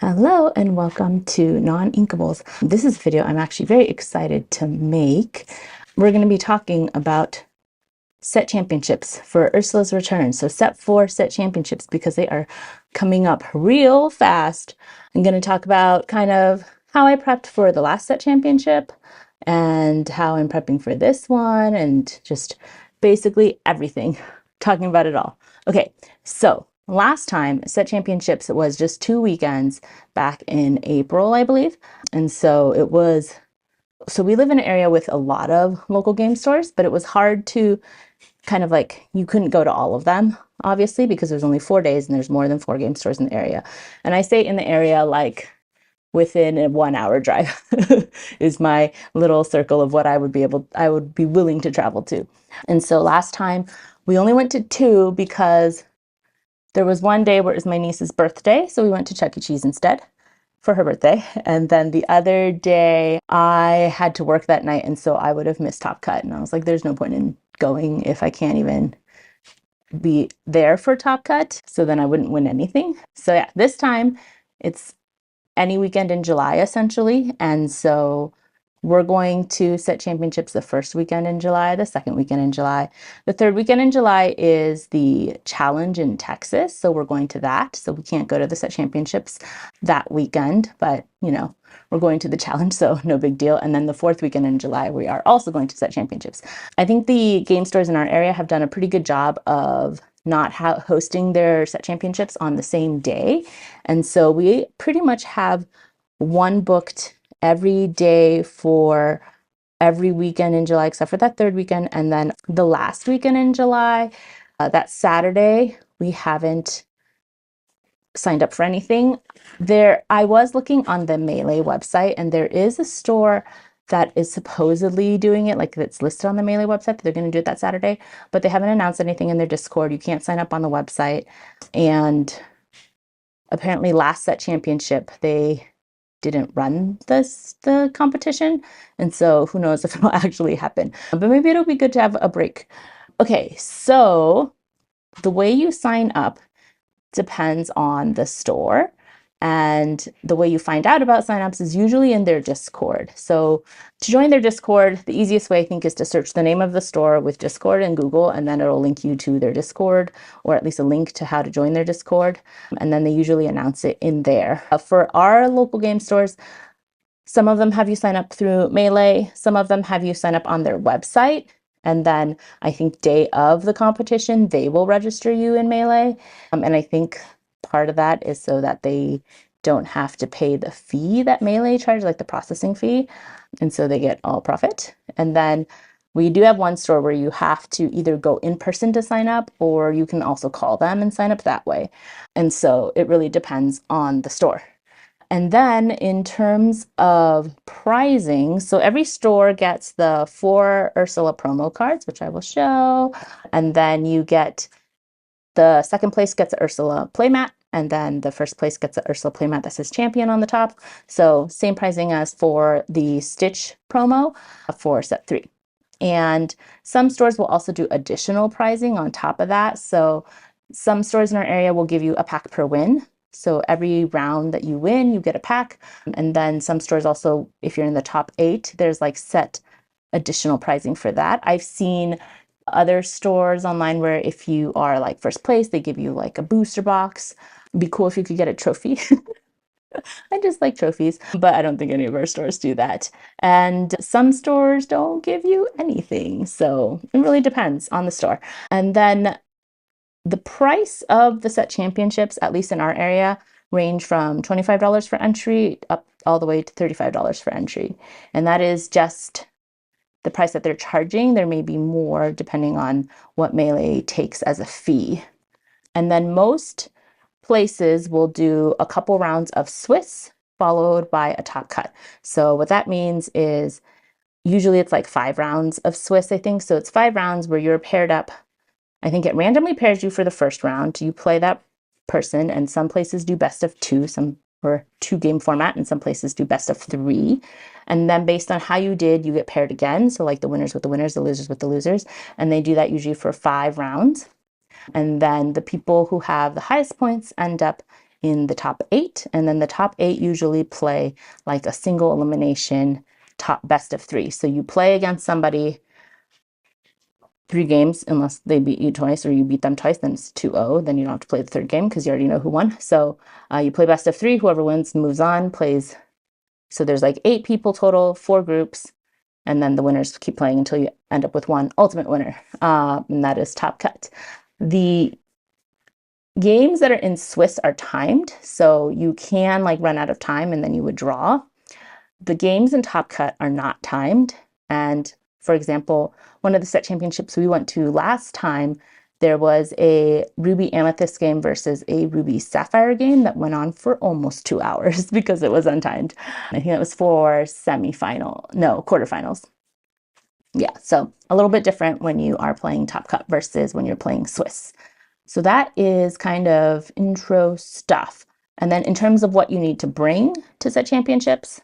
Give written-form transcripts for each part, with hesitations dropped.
Hello and welcome to Non-Inkables. This is a video I'm actually very excited to make. We're going to be talking about set championships for Ursula's return. So set 4 set championships because they are coming up real fast. I'm going to talk about kind of how I prepped for the last set championship and how I'm prepping for this one and just basically everything, talking about it all. Okay, so last time set championships was just 2 weekends back in April, I believe. And so we live in an area with a lot of local game stores, but it was hard to kind of like, you couldn't go to all of them, obviously, because there's only 4 days and there's more than 4 game stores in the area. And I say in the area like within a 1 hour drive is my little circle of what I would be willing to travel to. And so last time we only went to 2 because there was one day where it was my niece's birthday, so we went to Chuck E. Cheese instead for her birthday. And then the other day I had to work that night, and so I would have missed Top Cut. And I was like, there's no point in going if I can't even be there for Top Cut. So then I wouldn't win anything. So yeah, this time it's any weekend in July essentially. And so we're going to set championships the first weekend in July, the second weekend in July. The third weekend in July is the challenge in Texas. So we're going to that. So we can't go to the set championships that weekend, but we're going to the challenge, so no big deal. And then the fourth weekend in July, we are also going to set championships. I think the game stores in our area have done a pretty good job of not hosting their set championships on the same day. And so we pretty much have one booked every day for every weekend in July, except for that third weekend. And then the last weekend in July, that Saturday, we haven't signed up for anything. I was looking on the Melee website, and there is a store that is supposedly doing it, like that's listed on the Melee website, that they're going to do it that Saturday, but they haven't announced anything in their Discord. You can't sign up on the website. And apparently last set championship, they didn't run the competition. And so who knows if it'll actually happen, but maybe it'll be good to have a break. Okay, so the way you sign up depends on the store. And the way you find out about signups is usually in their Discord. So to join their Discord, the easiest way I think is to search the name of the store with Discord in Google, and then it'll link you to their Discord, or at least a link to how to join their Discord. And then they usually announce it in there. For our local game stores, some of them have you sign up through Melee. Some of them have you sign up on their website. And then I think day of the competition, they will register you in Melee. And I think part of that is so that they don't have to pay the fee that Melee charges, like the processing fee. And so they get all profit. And then we do have one store where you have to either go in person to sign up, or you can also call them and sign up that way. And so it really depends on the store. And then in terms of pricing, so every store gets the 4 Ursula promo cards, which I will show. And then you get the second place gets an Ursula playmat, and then the first place gets an Ursula playmat that says champion on the top. So same pricing as for the Stitch promo for set 3. And some stores will also do additional pricing on top of that. So some stores in our area will give you a pack per win. So every round that you win, you get a pack. And then some stores also, if you're in the top 8, there's like set additional pricing for that. I've seen other stores online where if you are like first place, they give you like a booster box. It'd be cool if you could get a trophy. I just like trophies, but I don't think any of our stores do that. And some stores don't give you anything. So it really depends on the store. And then the price of the set championships, at least in our area, range from $25 for entry up all the way to $35 for entry. And that is just the price that they're charging. There may be more depending on what Melee takes as a fee. And then most places will do a couple rounds of Swiss followed by a top cut. So what that means is usually it's like 5 rounds of Swiss, I think. So it's 5 rounds where you're paired up. I think it randomly pairs you for the first round. You play that person, and some places do best of 2, some or 2 game format, and some places do best of 3. And then based on how you did, you get paired again. So like the winners with the winners, the losers with the losers. And they do that usually for 5 rounds. And then the people who have the highest points end up in the top 8, and then the top 8 usually play like a single elimination top best of 3. So you play against somebody 3 games, unless they beat you twice or you beat them twice, then it's 2-0. Then you don't have to play the 3rd game because you already know who won. So you play best of 3. Whoever wins moves on, plays. So there's like 8 people total, 4 groups, and then the winners keep playing until you end up with one ultimate winner, and that is top cut. The games that are in Swiss are timed, so you can like run out of time and then you would draw. The games in Top Cut are not timed. And for example, one of the set championships we went to last time, there was a Ruby Amethyst game versus a Ruby Sapphire game that went on for almost 2 hours because it was untimed. I think it was for quarterfinals. Yeah, so a little bit different when you are playing Top Cut versus when you're playing Swiss. So that is kind of intro stuff. And then in terms of what you need to bring to set championships,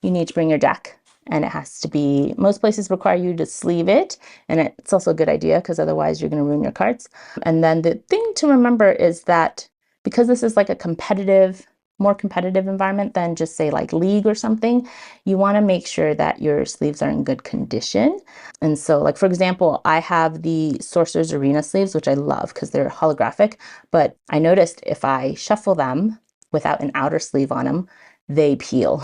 you need to bring your deck, and it has to be, most places require you to sleeve it, and it's also a good idea because otherwise you're going to ruin your cards. And then the thing to remember is that because this is like a more competitive environment than just say like League or something, you want to make sure that your sleeves are in good condition. And so like, for example, I have the Sorcerer's Arena sleeves, which I love because they're holographic, but I noticed if I shuffle them without an outer sleeve on them, they peel.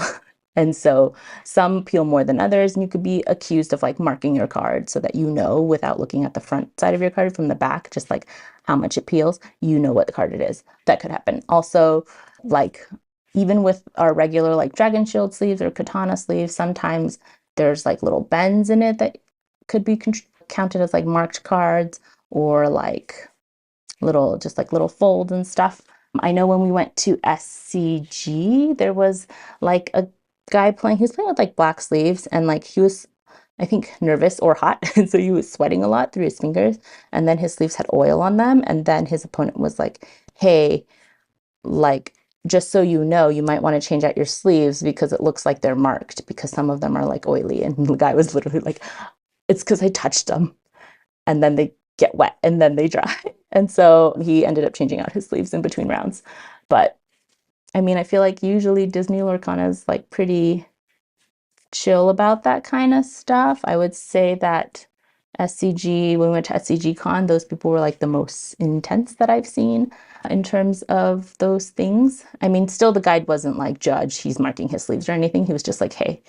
And so some peel more than others, and you could be accused of like marking your card so that you know without looking at the front side of your card from the back, just like how much it peels, you know what the card it is. That could happen. Also, like even with our regular like Dragon Shield sleeves or Katana sleeves, sometimes there's like little bends in it that could be counted as like marked cards, or like little folds and stuff. I know when we went to SCG, there was like a guy playing, he was playing with like black sleeves, and like he was, I think, nervous or hot, and so he was sweating a lot through his fingers, and then his sleeves had oil on them, and then his opponent was like, hey, like, just so you know, you might want to change out your sleeves because it looks like they're marked because some of them are like oily. And the guy was literally like, it's because I touched them, and then they get wet and then they dry. And so he ended up changing out his sleeves in between rounds. But I mean, I feel like usually Disney Lorcana is like pretty chill about that kind of stuff. I would say that SCG, when we went to SCG Con, those people were like the most intense that I've seen in terms of those things. I mean, still the guide wasn't like, judge, he's marking his sleeves or anything. He was just like, hey,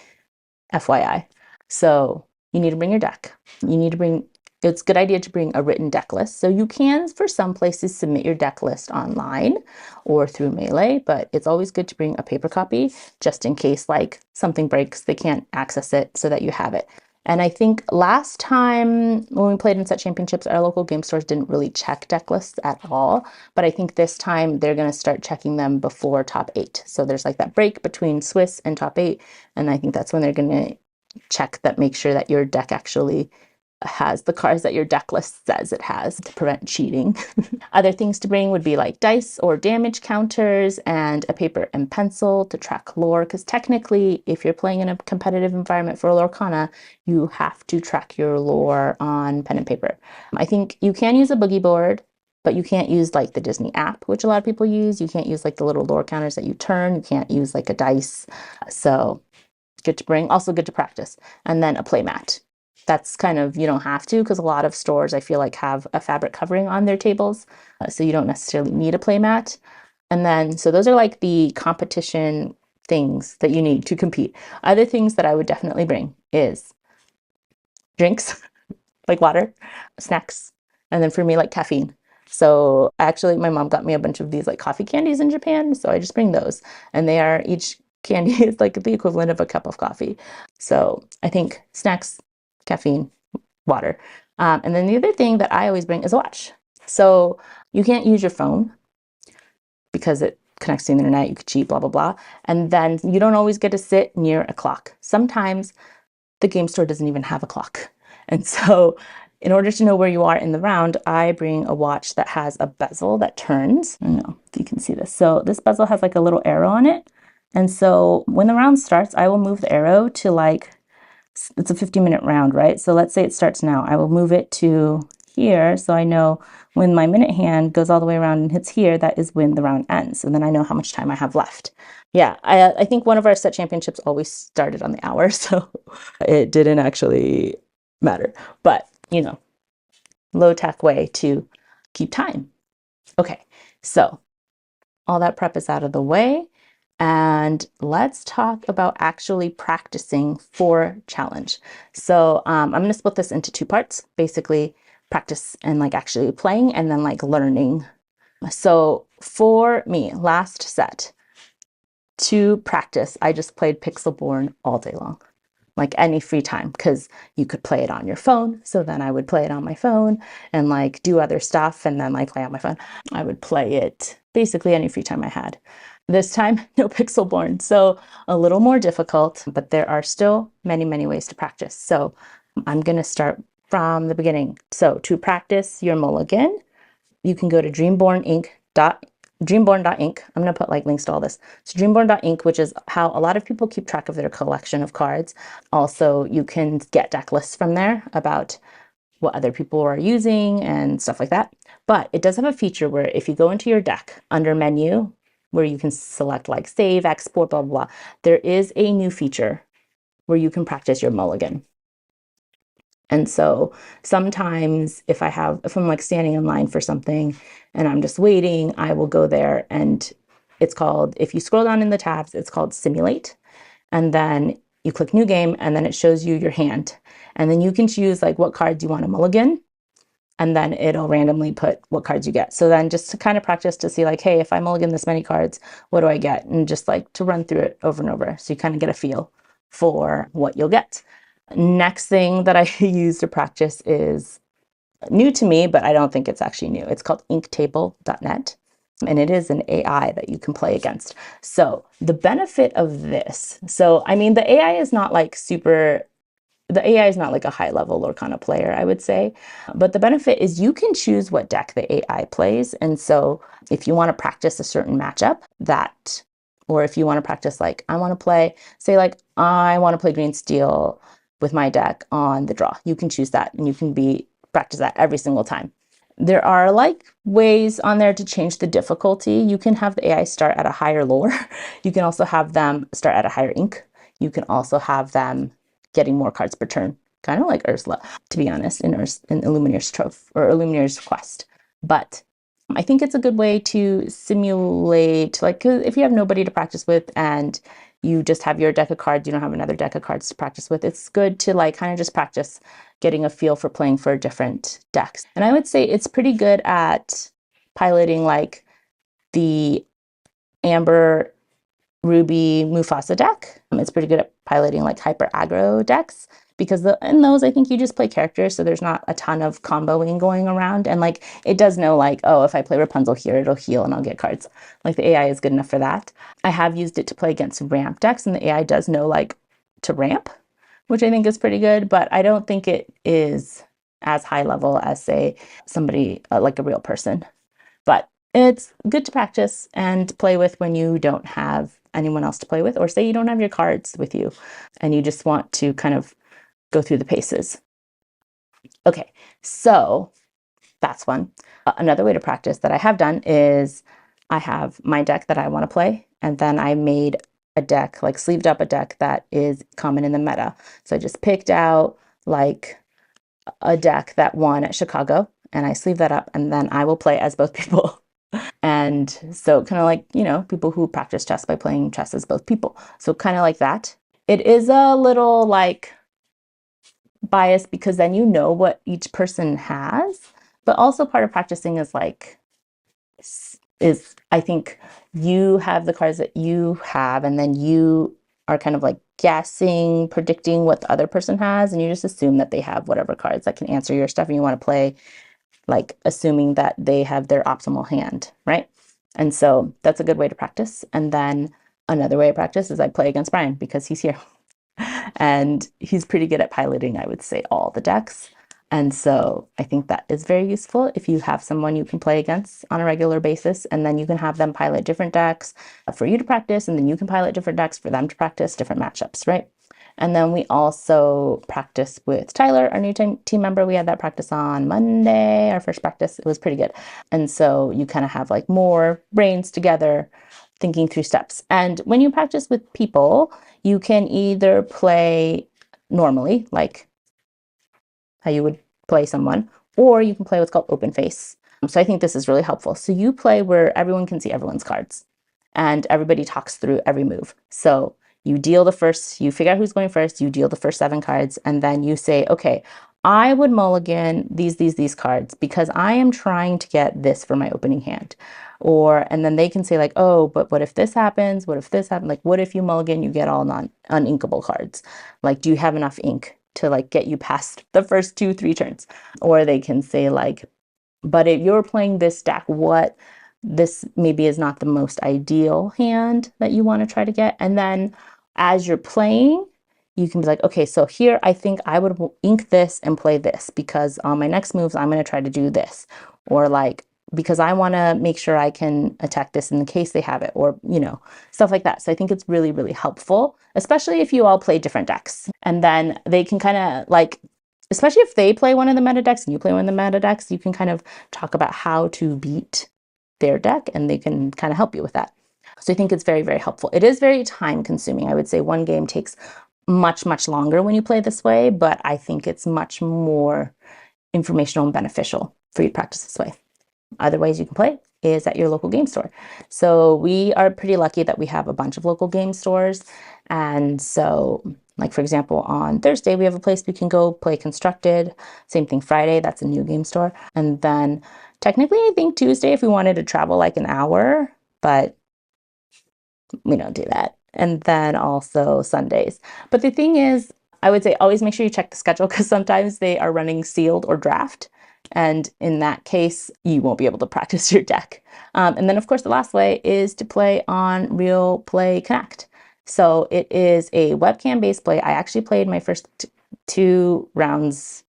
FYI. So you need to bring your deck. It's a good idea to bring a written deck list. So you can, for some places, submit your deck list online or through Melee, but it's always good to bring a paper copy just in case like something breaks, they can't access it, so that you have it. And I think last time when we played in set championships, our local game stores didn't really check deck lists at all. But I think this time they're going to start checking them before top 8. So there's like that break between Swiss and top 8. And I think that's when they're going to check that, make sure that your deck actually has the cards that your deck list says it has, to prevent cheating. Other things to bring would be like dice or damage counters and a paper and pencil to track lore, because technically if you're playing in a competitive environment for Lorcana, you have to track your lore on pen and paper. I think you can use a boogie board, but you can't use like the Disney app, which a lot of people use. You can't use like the little lore counters that you turn. You can't use like a dice. So good to bring, also good to practice. And then a playmat. That's kind of, you don't have to, because a lot of stores I feel like have a fabric covering on their tables, so you don't necessarily need a playmat. And then, so those are like the competition things that you need to compete. Other things that I would definitely bring is drinks, like water, snacks, and then for me, like caffeine. So actually, my mom got me a bunch of these like coffee candies in Japan, so I just bring those, and they are, each candy is like the equivalent of a cup of coffee. So I think snacks, caffeine, water. And then the other thing that I always bring is a watch. So you can't use your phone because it connects to the internet, you could cheat, blah, blah, blah. And then you don't always get to sit near a clock. Sometimes the game store doesn't even have a clock. And so in order to know where you are in the round, I bring a watch that has a bezel that turns. I don't know if you can see this. So this bezel has like a little arrow on it. And so when the round starts, I will move the arrow to like, it's a 50-minute round, right? So let's say it starts now. I will move it to here, so I know when my minute hand goes all the way around and hits here, that is when the round ends, and then I know how much time I have left. Yeah, I think one of our set championships always started on the hour, so it didn't actually matter. But, you know, low-tech way to keep time. Okay, so all that prep is out of the way, and let's talk about actually practicing for challenge. So I'm going to split this into two parts, basically practice and like actually playing, and then like learning. So for me, last set to practice, I just played Pixelborn all day long, like any free time, because you could play it on your phone. So then I would play it on my phone and like do other stuff and then like play on my phone. I would play it basically any free time I had. This time, no Pixelborn, so a little more difficult, but there are still many, many ways to practice. So I'm going to start from the beginning. So to practice your mulligan, you can go to dreamborn.ink. I'm going to put like links to all this. So dreamborn.ink, which is how a lot of people keep track of their collection of cards. Also, you can get deck lists from there about what other people are using and stuff like that. But it does have a feature where if you go into your deck under menu, where you can select like save, export, blah, blah, blah, there is a new feature where you can practice your mulligan. And so sometimes if I'm like standing in line for something and I'm just waiting, I will go there, and it's called, if you scroll down in the tabs, it's called simulate. And then you click new game, and then it shows you your hand. And then you can choose like what cards you want to mulligan, and then it'll randomly put what cards you get. So then just to kind of practice to see like, hey, if I mulligan this many cards, what do I get? And just like to run through it over and over. So you kind of get a feel for what you'll get. Next thing that I use to practice is new to me, but I don't think it's actually new. It's called inktable.net, and it is an AI that you can play against. So the benefit of this, so I mean, the AI is not like the AI is not like a high level Lorcana player, I would say. But the benefit is you can choose what deck the AI plays. And so if you want to practice a certain matchup, or if you want to practice, like, I want to play, say, like, I want to play green steel with my deck on the draw, you can choose that, and you can practice that every single time. There are like ways on there to change the difficulty. You can have the AI start at a higher lore. You can also have them start at a higher ink. You can also have them getting more cards per turn, kind of like Ursula, to be honest, in Illumineer's Trophy or Illumineer's Quest. But I think it's a good way to simulate, like, if you have nobody to practice with and you just have your deck of cards, you don't have another deck of cards to practice with, it's good to like kind of just practice getting a feel for playing for different decks. And I would say it's pretty good at piloting like the Amber, Ruby, Mufasa deck. It's pretty good at piloting like hyper aggro decks, because in those, I think you just play characters, so there's not a ton of comboing going around. And like it does know like, oh, if I play Rapunzel here, it'll heal and I'll get cards. Like the AI is good enough for that. I have used it to play against ramp decks, and the AI does know like to ramp, which I think is pretty good, but I don't think it is as high level as, say, somebody like a real person. But it's good to practice and play with when you don't have anyone else to play with, or say you don't have your cards with you and you just want to kind of go through the paces. Okay, so that's one. Another way to practice that I have done is I have my deck that I want to play, and then I made a deck, like sleeved up a deck that is common in the meta. So I just picked out like a deck that won at Chicago, and I sleeve that up, and then I will play as both people. And so kind of like, people who practice chess by playing chess as both people. So kind of like that. It is a little like biased because then you know what each person has, but also part of practicing is like, I think you have the cards that you have, and then you are kind of like guessing, predicting what the other person has, and you just assume that they have whatever cards that can answer your stuff, and you want to play like assuming that they have their optimal hand, right? And so that's a good way to practice. And then another way to practice is I play against Brian because he's here. And he's pretty good at piloting, I would say, all the decks. And so I think that is very useful if you have someone you can play against on a regular basis, and then you can have them pilot different decks for you to practice, and then you can pilot different decks for them to practice different matchups, right? And then we also practice with Tyler, our new team member. We had that practice on Monday, our first practice. It was pretty good. And so you kind of have like more brains together thinking through steps. And when you practice with people, you can either play normally, like how you would play someone, or you can play what's called open face. So I think this is really helpful. So you play where everyone can see everyone's cards and everybody talks through every move. So you deal the first, you figure out who's going first, you deal the first 7 cards, and then you say, okay, I would mulligan these cards because I am trying to get this for my opening hand. Or, and then they can say like, oh, but what if this happens? What if this happens? Like, what if you mulligan, you get all uninkable cards? Like, do you have enough ink to like get you past the first 2-3 turns? Or they can say like, but if you're playing this deck, what this maybe is not the most ideal hand that you want to try to get. And then as you're playing, you can be like, okay, so here I think I would ink this and play this because on my next moves, I'm going to try to do this. Or like, because I want to make sure I can attack this in case they have it, or, you know, stuff like that. So I think it's really, really helpful, especially if you all play different decks. And then they can kind of like, especially if they play one of the meta decks and you play one of the meta decks, you can kind of talk about how to beat their deck and they can kind of help you with that. So I think it's very, very helpful. It is very time consuming. I would say one game takes much, much longer when you play this way, but I think it's much more informational and beneficial for you to practice this way. Other ways you can play is at your local game store. So we are pretty lucky that we have a bunch of local game stores. And so, like for example, on Thursday, we have a place we can go play Constructed. Same thing Friday, that's a new game store. And then technically, I think Tuesday, if we wanted to travel like an hour, but we don't do that. And then also Sundays. But the thing is, I would say always make sure you check the schedule because sometimes they are running sealed or draft. And in that case, you won't be able to practice your deck. And then, of course, the last way is to play on Real Play Connect. So it is a webcam-based play. I actually played my first 2 rounds,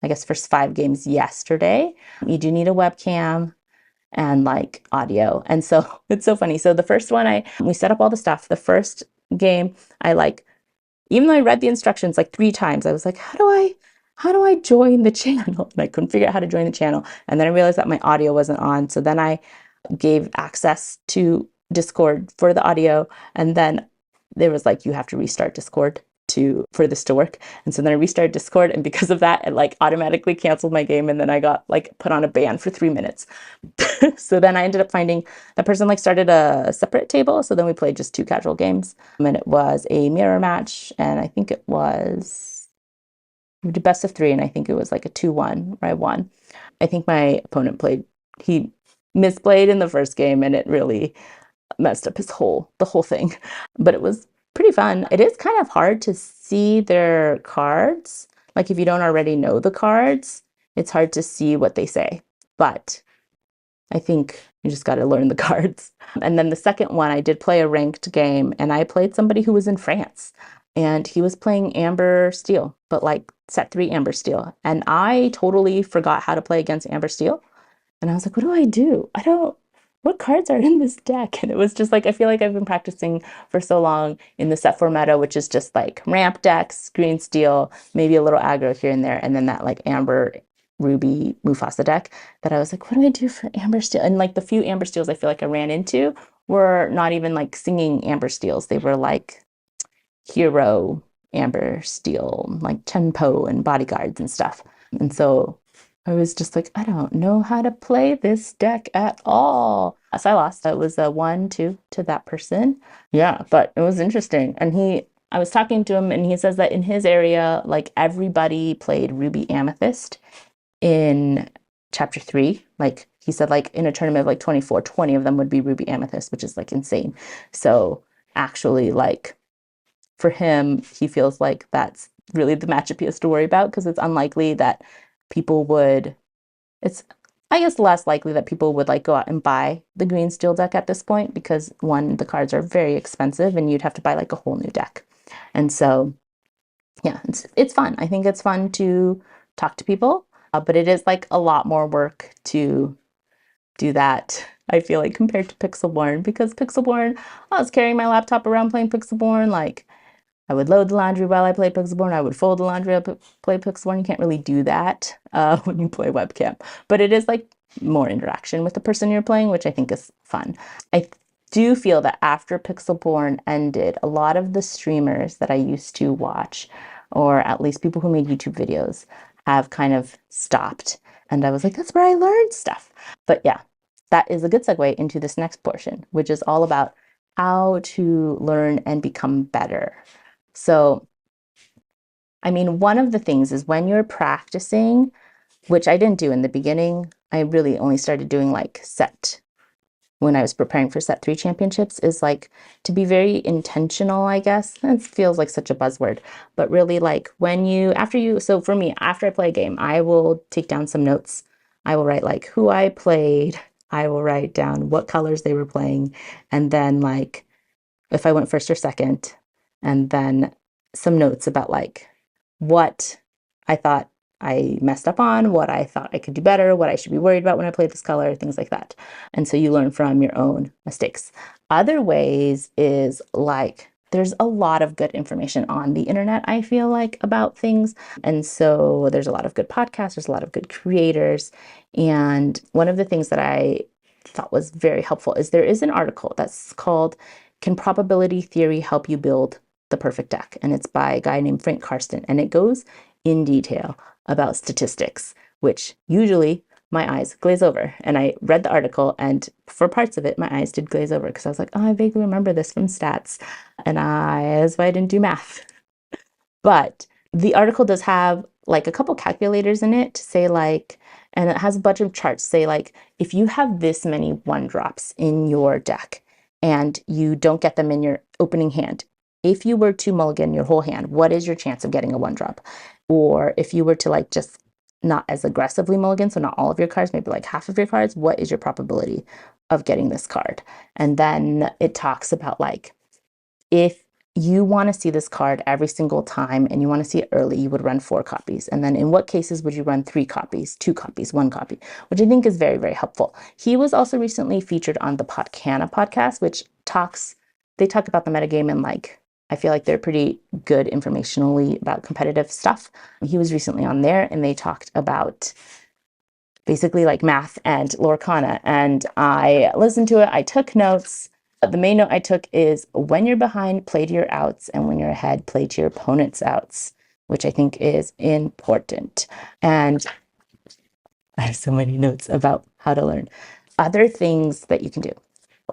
I guess first 5 games yesterday. You do need a webcam and like audio. And so it's so funny. So the first one, we set up all the stuff. The first game, I like, even though I read the instructions like 3 times, I was like, how do I join the channel? And I couldn't figure out how to join the channel. And then I realized that my audio wasn't on. So then I gave access to Discord for the audio. And then there was like, you have to restart Discord for this to work. And so then I restarted Discord, and because of that, it like automatically canceled my game, and then I got like put on a ban for 3 minutes. So then I ended up finding that person like started a separate table. So then we played just 2 casual games, and it was a mirror match, and I think we did best of 3, and I think it was like a 2-1 where I won. I think my opponent he misplayed in the first game, and it really messed up the whole thing. But it was pretty fun. It is kind of hard to see their cards. Like if you don't already know the cards, it's hard to see what they say. But I think you just got to learn the cards. And then the second one, I did play a ranked game, and I played somebody who was in France, and he was playing Amber Steel, but like set 3 Amber Steel. And I totally forgot how to play against Amber Steel. And I was like, what do I do? What cards are in this deck? And it was just like, I feel like I've been practicing for so long in the set 4 meta, which is just like ramp decks, green steel, maybe a little aggro here and there, and then that like Amber Ruby Mufasa deck, that I was like, what do I do for Amber Steel? And like the few Amber Steels I feel like I ran into were not even like singing Amber Steels. They were like hero Amber Steel, like Chenpo and bodyguards and stuff. And so I was just like, I don't know how to play this deck at all. So I lost. It was a 1-2 to that person. Yeah, but it was interesting. And I was talking to him, and he says that in his area, like everybody played Ruby Amethyst in chapter 3. Like he said, like in a tournament of like 24, 20 of them would be Ruby Amethyst, which is like insane. So actually, like for him, he feels like that's really the matchup he has to worry about, because it's unlikely that it's, I guess, less likely that people would like go out and buy the green steel deck at this point, because one, the cards are very expensive and you'd have to buy like a whole new deck. And so, yeah, it's fun. I think it's fun to talk to people, but it is like a lot more work to do that, I feel like, compared to Pixelborn, because Pixelborn, I was carrying my laptop around playing Pixelborn, like I would load the laundry while I play Pixelborn. I would fold the laundry while I play Pixelborn. You can't really do that when you play webcam, but it is like more interaction with the person you're playing, which I think is fun. I do feel that after Pixelborn ended, a lot of the streamers that I used to watch, or at least people who made YouTube videos, have kind of stopped. And I was like, that's where I learned stuff. But yeah, that is a good segue into this next portion, which is all about how to learn and become better. So, I mean, one of the things is when you're practicing, which I didn't do in the beginning, I really only started doing like set when I was preparing for set 3 championships, is like to be very intentional, I guess. It feels like such a buzzword, but really like when you, so for me, after I play a game, I will take down some notes. I will write like who I played. I will write down what colors they were playing. And then like if I went first or second, and then some notes about like what I thought I messed up on, what I thought I could do better, what I should be worried about when I play this color, things like that. And so you learn from your own mistakes. Other ways is like there's a lot of good information on the internet, I feel like, about things. And so there's a lot of good podcasts, there's a lot of good creators. And one of the things that I thought was very helpful is there is an article that's called Can Probability Theory Help You Build the Perfect Deck? And it's by a guy named Frank Karsten. And it goes in detail about statistics, which usually my eyes glaze over. And I read the article, and for parts of it, my eyes did glaze over because I was like, oh, I vaguely remember this from stats. And that's why I didn't do math. But the article does have like a couple calculators in it to say like, and it has a bunch of charts, say like, if you have this many 1-drops in your deck and you don't get them in your opening hand, if you were to mulligan your whole hand, what is your chance of getting a 1-drop? Or if you were to like just not as aggressively mulligan, so not all of your cards, maybe like half of your cards, what is your probability of getting this card? And then it talks about like, if you want to see this card every single time and you want to see it early, you would run 4 copies. And then in what cases would you run 3 copies, 2 copies, 1 copy, which I think is very, very helpful. He was also recently featured on the Podcana podcast, which they talk about the metagame, and like, I feel like they're pretty good informationally about competitive stuff. He was recently on there and they talked about basically like math and Lorcana. And I listened to it, I took notes. The main note I took is when you're behind, play to your outs, and when you're ahead, play to your opponent's outs, which I think is important. And I have so many notes about how to learn. Other things that you can do.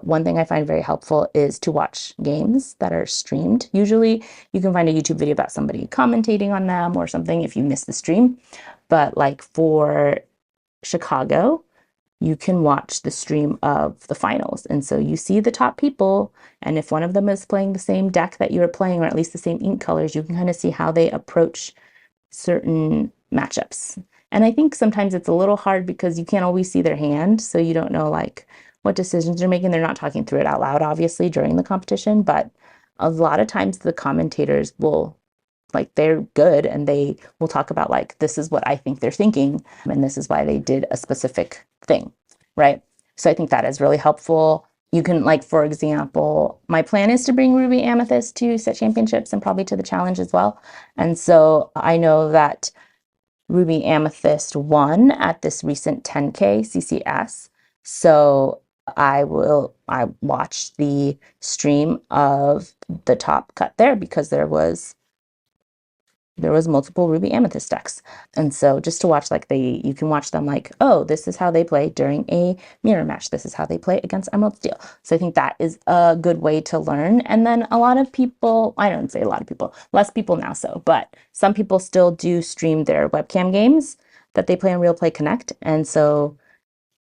One thing I find very helpful is to watch games that are streamed. Usually you can find a YouTube video about somebody commentating on them or something if you miss the stream. But like for Chicago, you can watch the stream of the finals. And so you see the top people, and if one of them is playing the same deck that you're playing, or at least the same ink colors, you can kind of see how they approach certain matchups. And I think sometimes it's a little hard because you can't always see their hand, so you don't know like what decisions they're making. They're not talking through it out loud, obviously, during the competition, but a lot of times the commentators will, like, they're good and they will talk about like, this is what I think they're thinking, and this is why they did a specific thing, right? So I think that is really helpful. You can, like, for example, my plan is to bring Ruby Amethyst to set championships and probably to the challenge as well. And so I know that Ruby Amethyst won at this recent 10K CCS. So I watched the stream of the top cut there because there was multiple Ruby Amethyst decks. And so just to watch, like, you can watch them like, oh, this is how they play during a mirror match. This is how they play against Emerald Steel. So I think that is a good way to learn. And then a lot of people, I don't say a lot of people, less people now so, but some people still do stream their webcam games that they play on Real Play Connect. And so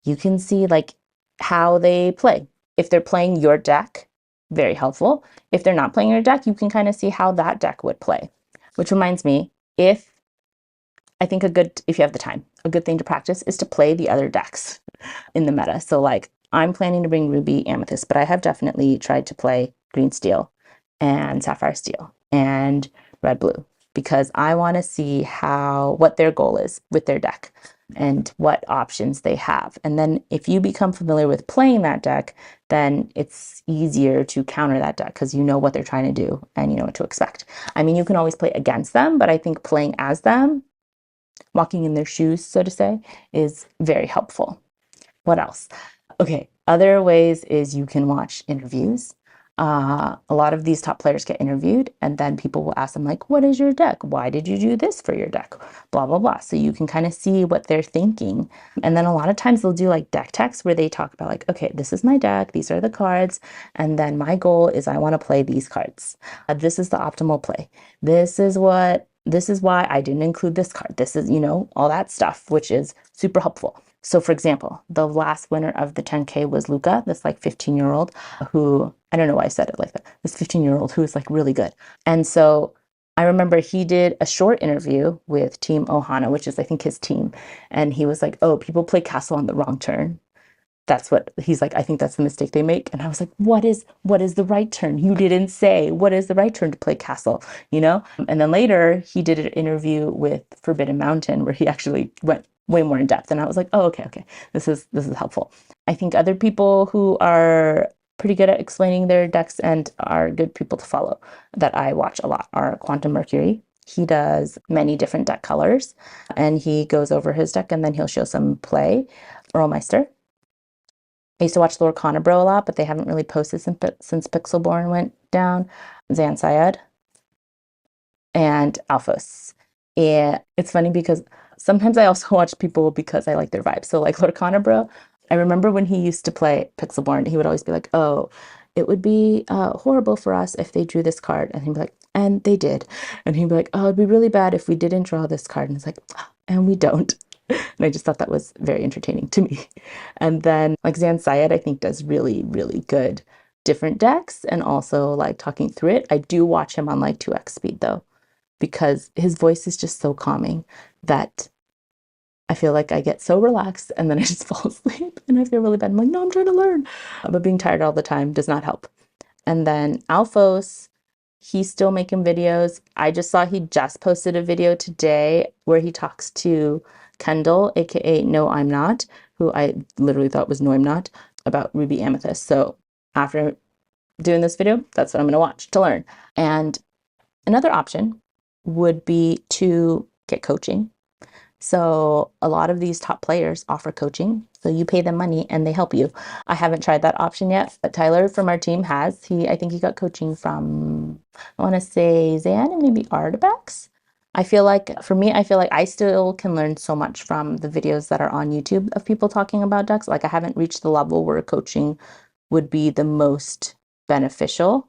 you can see like how they play. If they're playing your deck, very helpful. If they're not playing your deck, you can kind of see how that deck would play. Which reminds me, if you have the time, a good thing to practice is to play the other decks in the meta. So like, I'm planning to bring Ruby Amethyst, but I have definitely tried to play Green Steel and Sapphire Steel and Red Blue because I want to see what their goal is with their deck. and what options they have. And then if you become familiar with playing that deck, then it's easier to counter that deck because you know what they're trying to do and you know what to expect. I mean, you can always play against them, but I think playing as them, walking in their shoes, so to say, is very helpful. What else? Okay, other ways is you can watch interviews. A lot of these top players get interviewed, and then people will ask them, like, what is your deck? Why did you do this for your deck? Blah, blah, blah. So you can kind of see what they're thinking. And then a lot of times they'll do like deck techs where they talk about, like, okay, this is my deck, these are the cards, and then my goal is I want to play these cards. This is the optimal play. This is why I didn't include this card. This is, all that stuff, which is super helpful. So for example, the last winner of the 10K was Luca, this like 15-year-old who, I don't know why I said it like that, this 15-year-old who is like really good. And so I remember he did a short interview with Team Ohana, which is I think his team. And he was like, oh, people play castle on the wrong turn. That's what he's like, I think that's the mistake they make. And I was like, what is the right turn? You didn't say what is the right turn to play castle, And then later he did an interview with Forbidden Mountain where he actually went way more in depth. And I was like, oh, okay. This is helpful. I think other people who are pretty good at explaining their decks and are good people to follow that I watch a lot are Quantum Mercury. He does many different deck colors and he goes over his deck and then he'll show some play. Earlmeister. I used to watch Lord Conabro a lot, but they haven't really posted since Pixelborn went down. Zan Syed and Alphos. And it's funny because sometimes I also watch people because I like their vibe. So like Lord Conabro, I remember when he used to play Pixelborn, he would always be like, oh, it would be horrible for us if they drew this card. And he'd be like, and they did. And he'd be like, oh, it'd be really bad if we didn't draw this card. And it's like, and we don't. And I just thought that was very entertaining to me. And then like Zan Syed, I think does really, really good different decks and also like talking through it. I do watch him on like 2x speed though, because his voice is just so calming that I feel like I get so relaxed and then I just fall asleep and I feel really bad. I'm like, no, I'm trying to learn. But being tired all the time does not help. And then Alphos, he's still making videos. I just saw he just posted a video today where he talks to Kendall, aka No I'm Not, who I literally thought was No I'm Not, about Ruby Amethyst. So after doing this video, that's what I'm going to watch to learn. And another option would be to get coaching. So a lot of these top players offer coaching. So you pay them money and they help you. I haven't tried that option yet, but Tyler from our team has. I think he got coaching from, I want to say Zan and maybe Artabax. I feel like I still can learn so much from the videos that are on YouTube of people talking about decks. Like I haven't reached the level where coaching would be the most beneficial.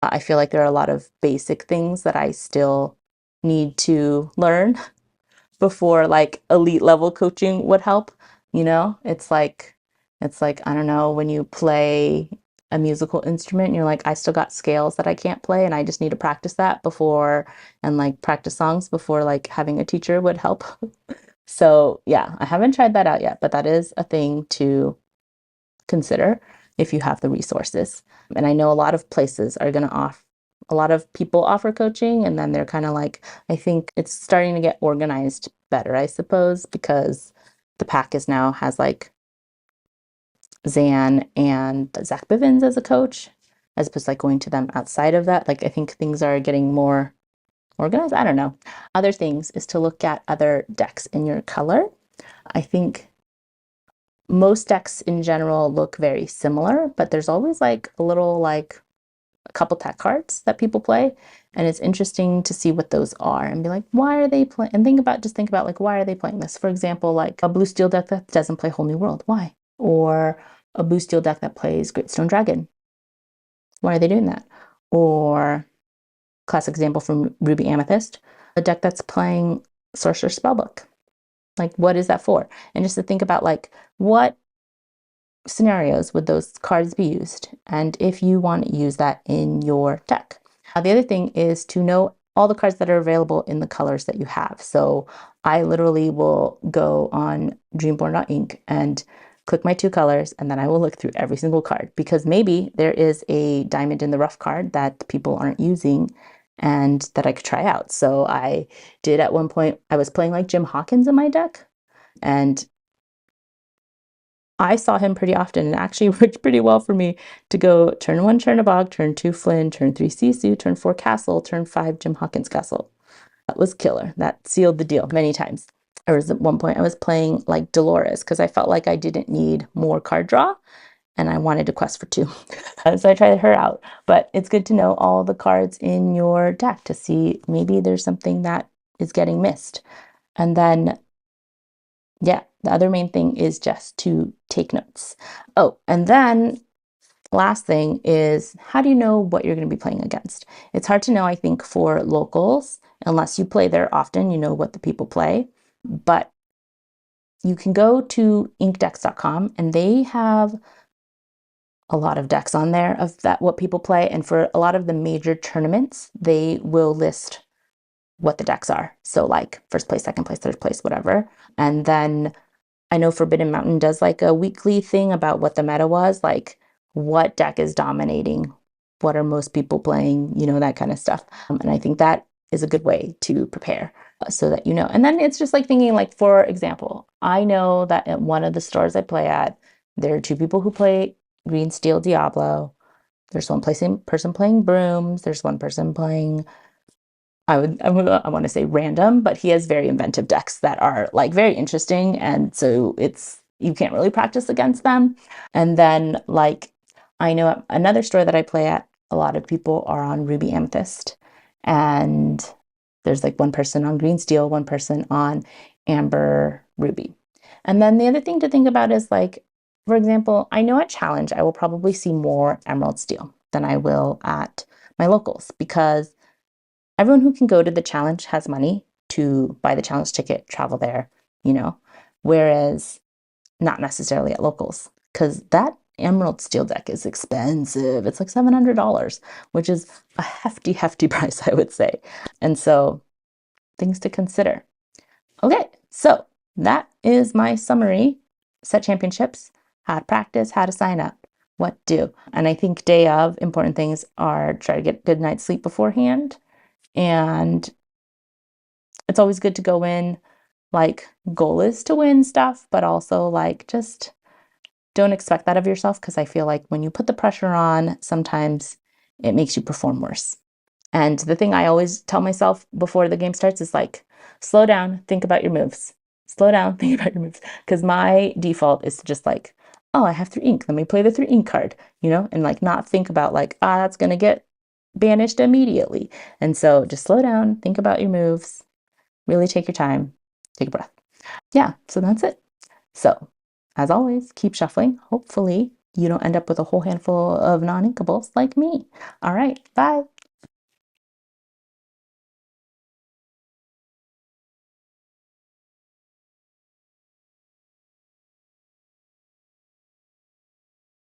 I feel like there are a lot of basic things that I still need to learn before like elite level coaching would help. It's like I don't know, when you play a musical instrument, you're like, I still got scales that I can't play and I just need to practice that before, and like practice songs before like having a teacher would help. So yeah, I haven't tried that out yet, but that is a thing to consider if you have the resources. And I know a lot of places are going to offer, a lot of people offer coaching, and then they're kind of like, I think it's starting to get organized better, I suppose, because the pack now has like Zan and Zach Bivens as a coach, as opposed to like going to them outside of that. Like I think things are getting more organized. I don't know. Other things is to look at other decks in your color. I think most decks in general look very similar, but there's always like a little like a couple tech cards that people play, and it's interesting to see what those are and be like, why are they playing? And think about like, why are they playing this? For example, like a blue steel deck that doesn't play Whole New World, why? Or a blue steel deck that plays Great Stone Dragon, why are they doing that? Or classic example from Ruby Amethyst, a deck that's playing Sorcerer Spellbook. Like, what is that for? And just to think about like, what scenarios would those cards be used, and if you want to use that in your deck. The other thing is to know all the cards that are available in the colors that you have. So I literally will go on dreamborn.ink and click my 2 colors, and then I will look through every single card, because maybe there is a diamond in the rough card that people aren't using and that I could try out. So I did at one point, I was playing like Jim Hawkins in my deck, And I saw him pretty often, and actually worked pretty well for me to go turn 1 Chernabog, turn 2 Flynn, turn 3 Sisu, turn 4 Castle, turn 5 Jim Hawkins Castle. That was killer. That sealed the deal many times. There was at one point I was playing like Dolores because I felt like I didn't need more card draw and I wanted to quest for 2. So I tried her out. But it's good to know all the cards in your deck to see maybe there's something that is getting missed. And then, yeah, the other main thing is just to take notes. Oh, and then last thing is, how do you know what you're going to be playing against? It's hard to know, I think, for locals, unless you play there often, you know what the people play. But you can go to inkdecks.com and they have a lot of decks on there of that what people play. And for a lot of the major tournaments, they will list what the decks are. So like first place, second place, third place, whatever. And then I know Forbidden Mountain does like a weekly thing about what the meta was, like what deck is dominating, what are most people playing, you know, that kind of stuff. And I think that is a good way to prepare so that you know. And then it's just like thinking, like, for example, I know that at one of the stores I play at, there are 2 people who play Green Steel Diablo. There's one person playing Brooms. There's one person playing, I want to say random, but he has very inventive decks that are like very interesting. And so you can't really practice against them. And then like, I know at another store that I play at, a lot of people are on Ruby Amethyst. And there's like one person on Green Steel, one person on Amber Ruby. And then the other thing to think about is like, for example, I know at Challenge, I will probably see more Emerald Steel than I will at my locals because everyone who can go to the challenge has money to buy the challenge ticket, travel there, you know, whereas not necessarily at locals because that Emerald Steel deck is expensive. It's like $700, which is a hefty, hefty price, I would say. And so things to consider. Okay, so that is my summary. Set championships, how to practice, how to sign up, what do. And I think day of, important things are try to get a good night's sleep beforehand. And it's always good to go in, like, goal is to win stuff, but also like just don't expect that of yourself because I feel like when you put the pressure on, sometimes it makes you perform worse. And the thing I always tell myself before the game starts is like, slow down, think about your moves. Slow down, think about your moves. Because my default is to just like, oh, I have 3 ink. Let me play the 3 ink card, you know, and like not think about like, that's going to get banished immediately. And so just slow down, think about your moves, really take your time, take a breath. Yeah, so that's it. So, as always, keep shuffling. Hopefully, you don't end up with a whole handful of non-inkables like me. All right, bye.